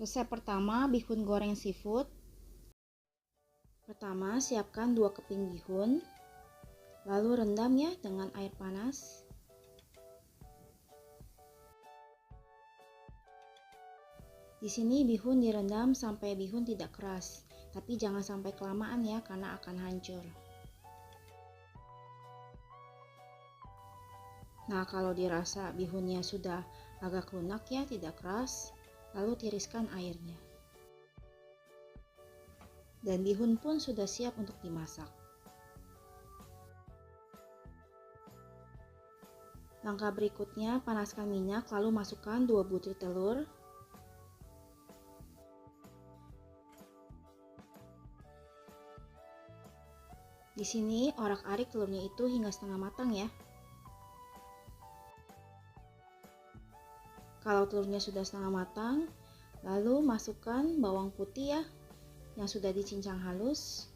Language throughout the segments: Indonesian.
Resep pertama, bihun goreng seafood. Pertama, siapkan 2 keping bihun, lalu rendam ya dengan air panas. Di sini bihun direndam sampai bihun tidak keras, tapi jangan sampai kelamaan ya karena akan hancur. Nah, kalau dirasa bihunnya sudah agak lunak ya, tidak keras, lalu tiriskan airnya. Dan bihun pun sudah siap untuk dimasak. Langkah berikutnya, panaskan minyak lalu masukkan 2 butir telur. Di sini orak-arik telurnya itu hingga setengah matang ya. Kalau telurnya sudah setengah matang, lalu masukkan bawang putih ya yang sudah dicincang halus.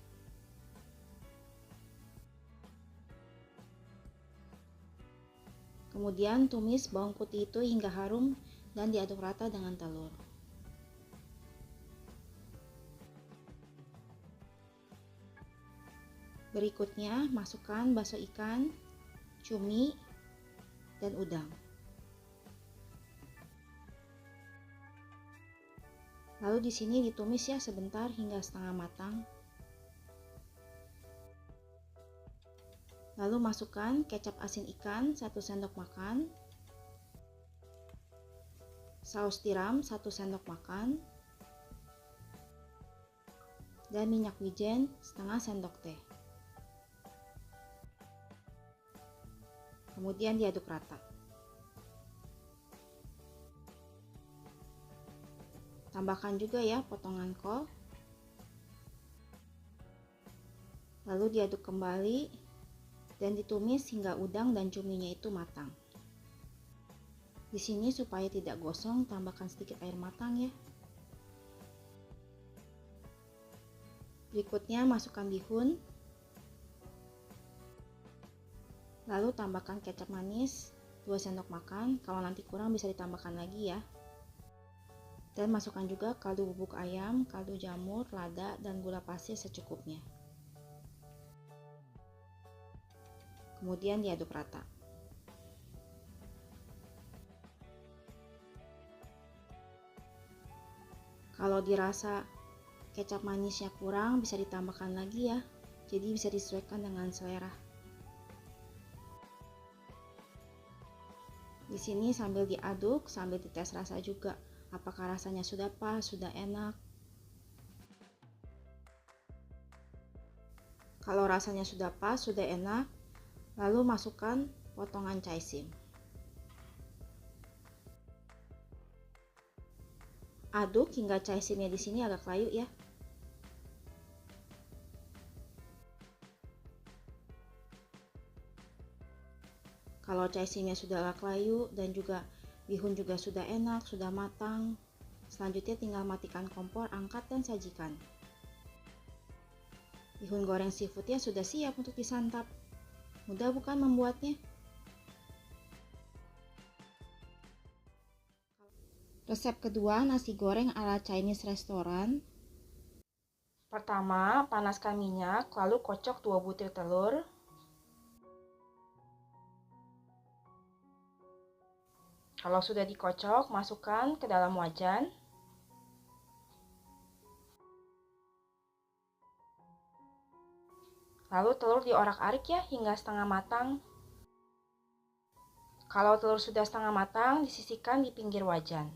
Kemudian tumis bawang putih itu hingga harum dan diaduk rata dengan telur. Berikutnya, masukkan bakso ikan, cumi, dan udang. Lalu di sini ditumis ya sebentar hingga setengah matang. Lalu masukkan kecap asin ikan 1 sendok makan, saus tiram 1 sendok makan, dan minyak wijen setengah sendok teh. Kemudian diaduk rata. Tambahkan juga ya potongan kol. Lalu diaduk kembali dan ditumis hingga udang dan cuminya itu matang. Di sini supaya tidak gosong, tambahkan sedikit air matang ya. Berikutnya masukkan bihun. Lalu tambahkan kecap manis 2 sendok makan, kalau nanti kurang bisa ditambahkan lagi ya. Dan masukkan juga kaldu bubuk ayam, kaldu jamur, lada, dan gula pasir secukupnya. Kemudian diaduk rata. Kalau dirasa kecap manisnya kurang, bisa ditambahkan lagi ya. Jadi bisa disesuaikan dengan selera. Di sini sambil diaduk, sambil dites rasa juga. Apakah rasanya sudah pas, sudah enak. Kalau rasanya sudah pas, sudah enak, lalu masukkan potongan caisim. Aduk hingga caisimnya di sini agak layu ya. Kalau caisimnya sudah agak layu dan juga bihun juga sudah enak, sudah matang, selanjutnya tinggal matikan kompor, angkat dan sajikan. Bihun goreng seafoodnya sudah siap untuk disantap. Mudah bukan membuatnya? Resep kedua, nasi goreng ala Chinese restoran. Pertama, panaskan minyak, lalu kocok 2 butir telur. Kalau sudah dikocok, masukkan ke dalam wajan. Lalu telur diorak-arik ya hingga setengah matang. Kalau telur sudah setengah matang, disisihkan di pinggir wajan.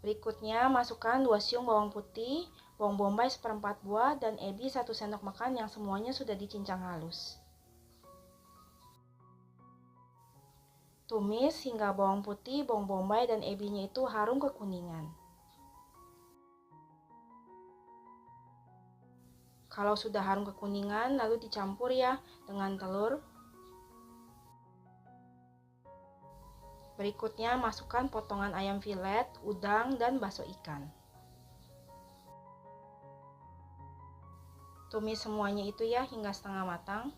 Berikutnya, masukkan 2 siung bawang putih, bawang bombay 1/4 buah, dan ebi 1 sendok makan yang semuanya sudah dicincang halus. Tumis hingga bawang putih, bawang bombay, dan ebinya itu harum kekuningan. Kalau sudah harum kekuningan, lalu dicampur ya dengan telur. Berikutnya masukkan potongan ayam filet, udang, dan bakso ikan. Tumis semuanya itu ya hingga setengah matang.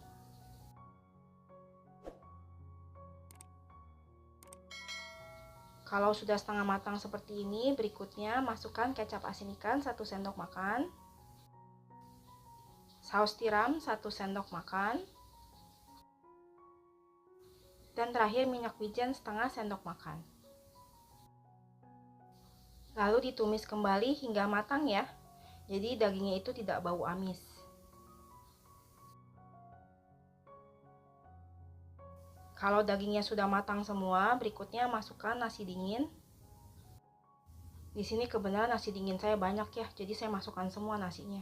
Kalau sudah setengah matang seperti ini, berikutnya masukkan kecap asin ikan 1 sendok makan, saus tiram 1 sendok makan, dan terakhir minyak wijen setengah sendok makan. Lalu ditumis kembali hingga matang ya, jadi dagingnya itu tidak bau amis. Kalau dagingnya sudah matang semua, berikutnya masukkan nasi dingin. Di sini kebenaran nasi dingin saya banyak ya, jadi saya masukkan semua nasinya.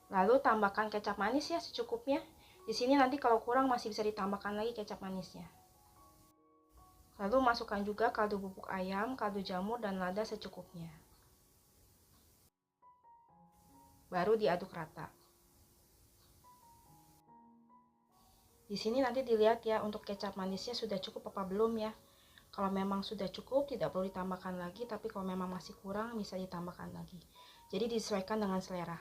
Lalu tambahkan kecap manis ya secukupnya. Di sini nanti kalau kurang masih bisa ditambahkan lagi kecap manisnya. Lalu masukkan juga kaldu bubuk ayam, kaldu jamur, dan lada secukupnya. Baru diaduk rata. Di sini nanti dilihat ya untuk kecap manisnya sudah cukup apa belum ya. Kalau memang sudah cukup tidak perlu ditambahkan lagi, tapi kalau memang masih kurang bisa ditambahkan lagi. Jadi disesuaikan dengan selera.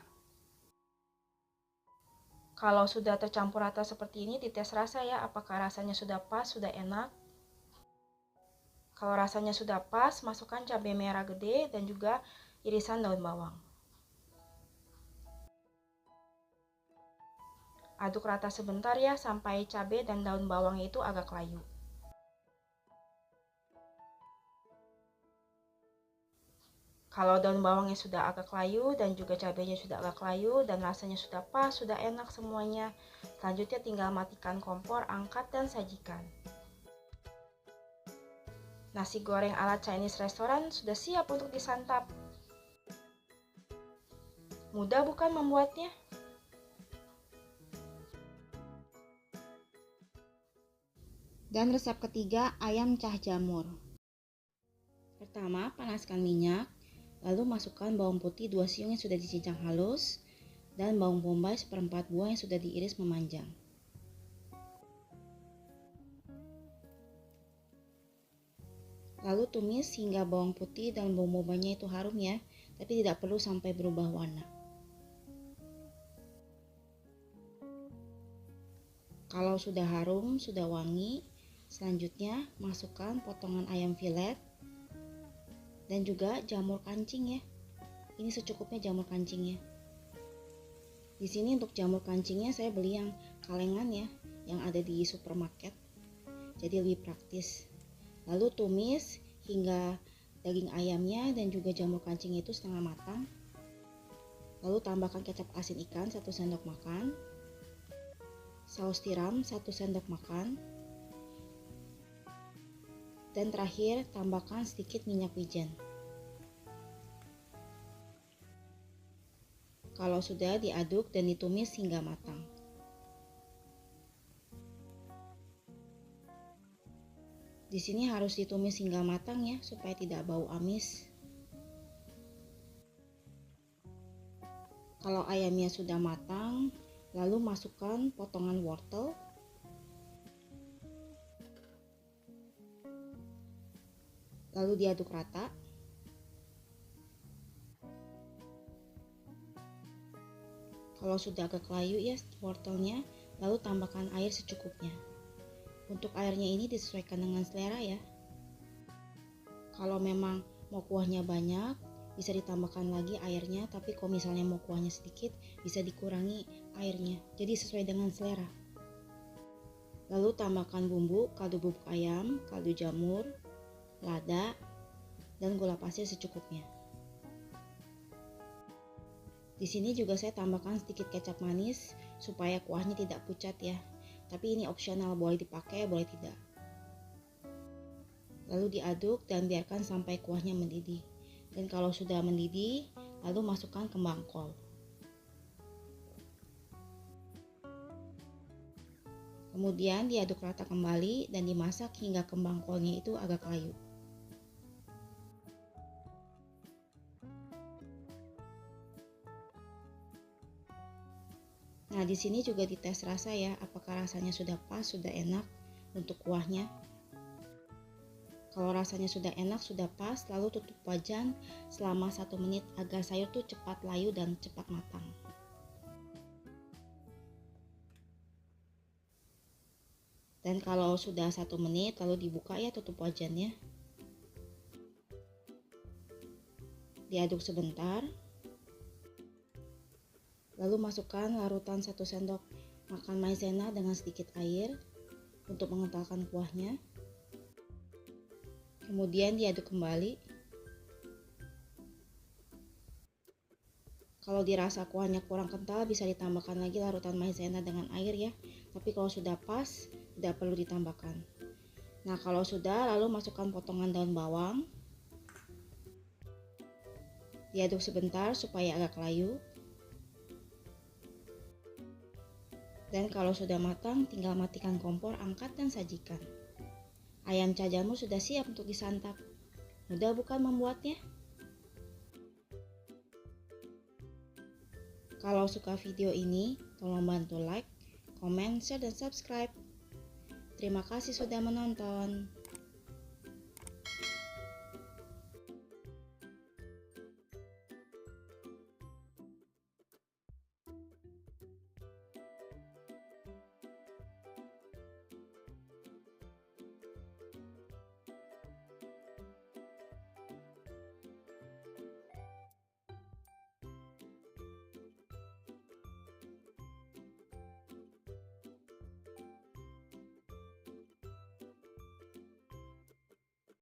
Kalau sudah tercampur rata seperti ini, dites rasa ya apakah rasanya sudah pas, sudah enak. Kalau rasanya sudah pas, masukkan cabai merah gede dan juga irisan daun bawang. Aduk rata sebentar ya sampai cabai dan daun bawang itu agak layu. Kalau daun bawangnya sudah agak layu dan juga cabainya sudah agak layu dan rasanya sudah pas, sudah enak semuanya. Selanjutnya tinggal matikan kompor, angkat dan sajikan. Nasi goreng ala Chinese restoran sudah siap untuk disantap. Mudah bukan membuatnya? Dan resep ketiga, ayam cah jamur. Pertama, panaskan minyak, lalu masukkan bawang putih 2 siung yang sudah dicincang halus dan bawang bombay 1/4 buah yang sudah diiris memanjang. Lalu tumis hingga bawang putih dan bawang bombaynya itu harum ya, tapi tidak perlu sampai berubah warna. Kalau sudah harum, sudah wangi, selanjutnya masukkan potongan ayam filet dan juga jamur kancing ya. Ini secukupnya jamur kancingnya. Di sini untuk jamur kancingnya saya beli yang kalengan ya, yang ada di supermarket. Jadi lebih praktis. Lalu tumis hingga daging ayamnya dan juga jamur kancingnya itu setengah matang. Lalu tambahkan kecap asin ikan 1 sendok makan, saus tiram 1 sendok makan, dan terakhir tambahkan sedikit minyak wijen. Kalau sudah diaduk dan ditumis hingga matang. Di sini harus ditumis hingga matang ya supaya tidak bau amis. Kalau ayamnya sudah matang, lalu masukkan potongan wortel. Lalu diaduk rata. Kalau sudah agak layu ya wortelnya, lalu tambahkan air secukupnya. Untuk airnya ini disesuaikan dengan selera ya. Kalau memang mau kuahnya banyak, bisa ditambahkan lagi airnya, tapi kalau misalnya mau kuahnya sedikit, bisa dikurangi airnya. Jadi sesuai dengan selera. Lalu tambahkan bumbu, kaldu bubuk ayam, kaldu jamur, lada, dan gula pasir secukupnya. Di sini juga saya tambahkan sedikit kecap manis supaya kuahnya tidak pucat ya. Tapi ini opsional, boleh dipakai, boleh tidak. Lalu diaduk dan biarkan sampai kuahnya mendidih. Dan kalau sudah mendidih, lalu masukkan kembang kol. Kemudian diaduk rata kembali dan dimasak hingga kembang kolnya itu agak layu. Nah, di sini juga dites rasa ya, apakah rasanya sudah pas, sudah enak untuk kuahnya. Kalau rasanya sudah enak, sudah pas, lalu tutup wajan selama 1 menit agar sayur tuh cepat layu dan cepat matang. Dan kalau sudah 1 menit, lalu dibuka ya tutup wajannya. Diaduk sebentar. Lalu masukkan larutan 1 sendok makan maizena dengan sedikit air untuk mengentalkan kuahnya. Kemudian diaduk kembali. Kalau dirasa kuahnya kurang kental, bisa ditambahkan lagi larutan maizena dengan air ya. Tapi kalau sudah pas, tidak perlu ditambahkan. Nah, kalau sudah, lalu masukkan potongan daun bawang. Diaduk sebentar supaya agak layu. Dan kalau sudah matang, tinggal matikan kompor, angkat dan sajikan. Ayam cah jamur sudah siap untuk disantap. Mudah bukan membuatnya? Kalau suka video ini, tolong bantu like, komen, share, dan subscribe. Terima kasih sudah menonton.